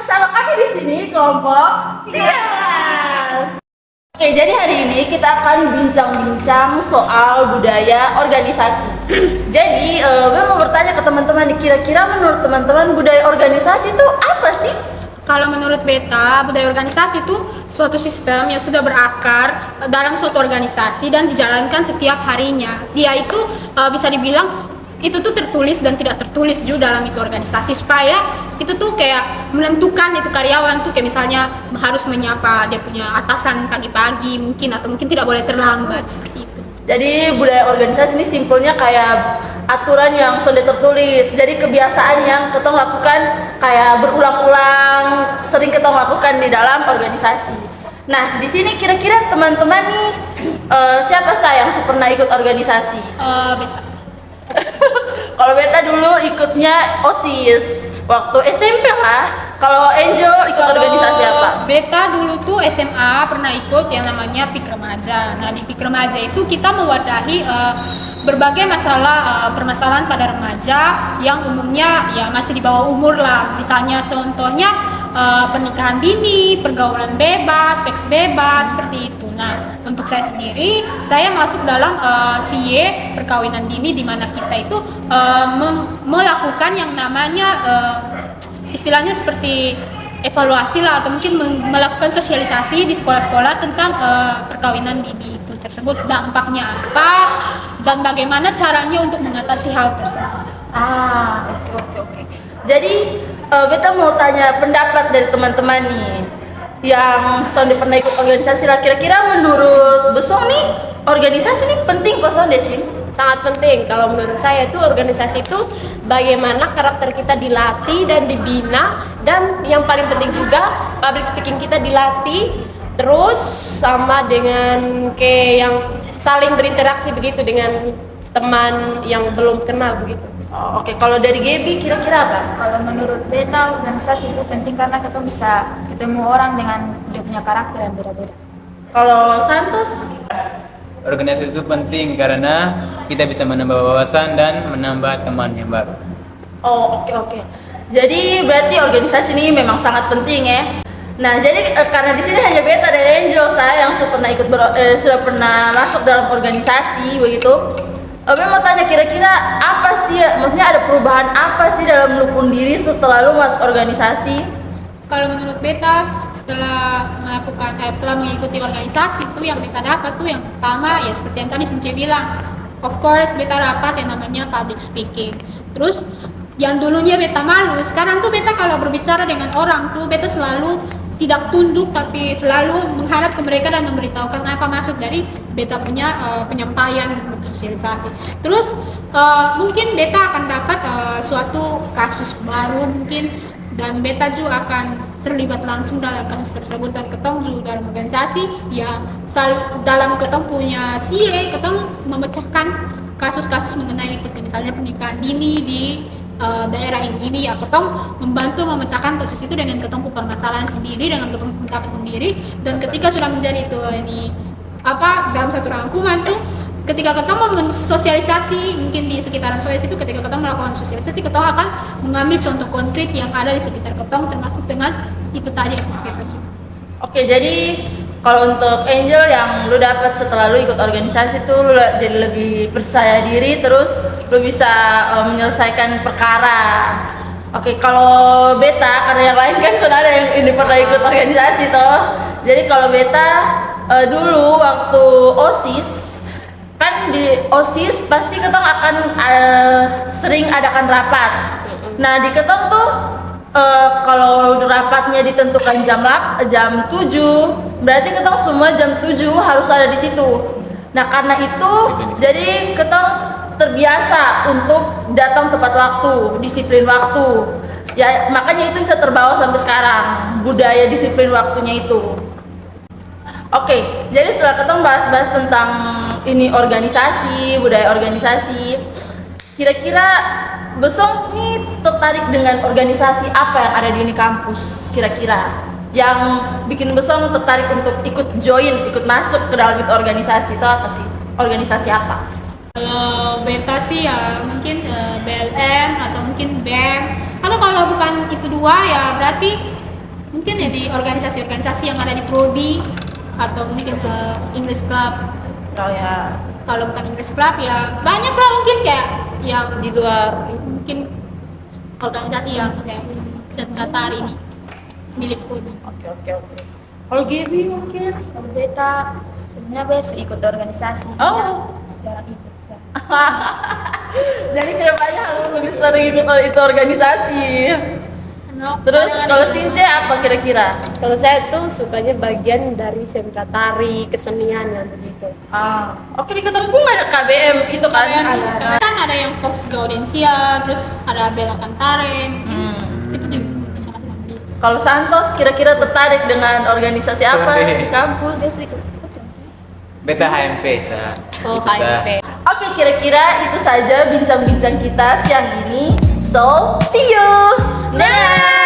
bersama kami di sini kelompok 13. Oke, jadi hari ini kita akan bincang-bincang soal budaya organisasi. Jadi, gue mau bertanya ke teman-teman nih, kira-kira menurut teman-teman budaya organisasi itu apa sih? Kalau menurut Beta, budaya organisasi itu suatu sistem yang sudah berakar dalam suatu organisasi dan dijalankan setiap harinya. Dia itu bisa dibilang itu tuh tertulis dan tidak tertulis juga dalam itu organisasi, supaya itu tuh kayak menentukan itu karyawan tuh kayak misalnya harus menyapa dia punya atasan pagi-pagi mungkin, atau mungkin tidak boleh terlambat seperti itu. Jadi budaya organisasi ini simpelnya kayak aturan yang sudah tertulis. Jadi kebiasaan yang ketong lakukan kayak berulang-ulang, sering ketong lakukan di dalam organisasi. Nah, di sini kira-kira teman-teman nih siapa yang pernah ikut organisasi? Beta. Kalau Beta dulu ikutnya OSIS waktu SMP lah. Kalau Angel ikut organisasi apa? Beta dulu tuh SMA pernah ikut yang namanya PIK Remaja. Nah, di PIK Remaja itu kita mewadahi berbagai masalah, permasalahan pada remaja yang umumnya ya masih di bawah umur lah. Misalnya contohnya pernikahan dini, pergaulan bebas, seks bebas, seperti itu. Nah, untuk saya sendiri, saya masuk dalam CY perkawinan dini, di mana kita itu melakukan yang namanya istilahnya seperti evaluasi lah, atau mungkin melakukan sosialisasi di sekolah-sekolah tentang perkawinan dini itu tersebut, dampaknya apa dan bagaimana caranya untuk mengatasi hal tersebut. Oke. Jadi Beta mau tanya pendapat dari teman-teman nih yang sonde pernah ikut organisasi lah. Kira-kira menurut Besong nih, organisasi nih penting kok sonde sih? Sangat penting. Kalau menurut saya itu organisasi itu bagaimana karakter kita dilatih dan dibina, dan yang paling penting juga public speaking kita dilatih, terus sama dengan kayak yang saling berinteraksi begitu dengan teman yang belum kenal begitu. Oke. Kalau dari Gaby kira-kira apa? Kalau menurut Beta, organisasi itu penting karena kita bisa ketemu orang dengan dia punya karakter yang beda-beda. Kalau Santos? Organisasi itu penting karena kita bisa menambah wawasan dan menambah teman yang baru. Oke. Jadi berarti organisasi ini memang sangat penting ya. Nah, jadi karena di sini hanya Beta dan Angel saya yang sudah pernah masuk dalam organisasi begitu. Gue mau tanya kira-kira apa sih, maksudnya ada perubahan apa sih dalam lu diri setelah lu masuk organisasi? Kalau menurut Beta, setelah mengikuti organisasi itu yang Beta dapat tuh yang pertama ya seperti yang tadi Since bilang, of course Beta dapat yang namanya public speaking. Terus yang dulunya Beta malu, sekarang tuh Beta kalau berbicara dengan orang tuh Beta selalu tidak tunduk, tapi selalu menghadap ke mereka dan memberitahukan apa maksud dari Beta punya penyampaian sosialisasi. Terus mungkin Beta akan dapat suatu kasus baru mungkin, dan Beta juga akan terlibat langsung dalam kasus tersebut, dan ketong juga dalam organisasi ya dalam ketong punya CA, ketong memecahkan kasus-kasus mengenai itu, misalnya pernikahan dini di daerah ini ya ketong membantu memecahkan kasus itu dengan ketong permasalahan sendiri, dengan ketong pendapat sendiri, dan ketika sudah menjadi itu dalam satu rangkuman tuh, ketika ketong sosialisasi mungkin di sekitaran Sulawesi itu, ketika ketong melakukan sosialisasi, ketong akan mengambil contoh konkret yang ada di sekitar ketong, termasuk dengan itu tadi yang kita bilang. Oke, jadi kalau untuk Angel yang lu dapat setelah lu ikut organisasi tuh lu jadi lebih percaya diri, terus lu bisa menyelesaikan perkara. Oke, kalau Beta, karena yang lain kan sudah ada yang ini pernah ikut organisasi toh. Jadi kalau Beta dulu waktu OSIS, kan di OSIS pasti ketong akan sering adakan rapat. Nah, di ketong tuh kalau rapatnya ditentukan jam 7, berarti ketong semua jam 7 harus ada di situ. Nah, karena itu jadi ketong terbiasa untuk datang tepat waktu, disiplin waktu. Ya, makanya itu bisa terbawa sampai sekarang, budaya disiplin waktunya itu. Oke, jadi setelah ketong bahas-bahas tentang ini organisasi, budaya organisasi, kira-kira Besong nih tertarik dengan organisasi apa yang ada di ini kampus? Kira-kira yang bikin Besong tertarik untuk ikut masuk ke dalam itu organisasi itu apa sih? Organisasi apa? Kalau Beta sih ya mungkin BLM atau mungkin BEM, atau kalau bukan itu dua ya berarti mungkin ya di organisasi-organisasi yang ada di prodi atau mungkin ke English Club. Oh ya. Kalau bukan English Club ya banyak lah mungkin kayak yang Di luar mungkin organisasi yang kayak sentra tari ini milik prodi. Oke. Kalau Gaby mungkin. Kalau beta sebenarnya bes ikut organisasi. Oh. Sejarah ikut. Jadi kedepannya harus lebih sering ikut itu organisasi. Terus kalau Since apa kira-kira? Kalau saya tuh sukanya bagian dari sentra tari, kesenian yang begitu. Oke di ketemu ada KBM itu kan? Kan ada yang Fox Gaudensia, terus ada Bella Cantare, itu juga sangat bagus. Kalau Santos kira-kira tertarik dengan organisasi apa di kampus? Bes ikut Beta HMP sa. Oh, Itu, Sa. HMP. Oke, kira-kira itu saja bincang-bincang kita siang ini. So, see you. Dadah.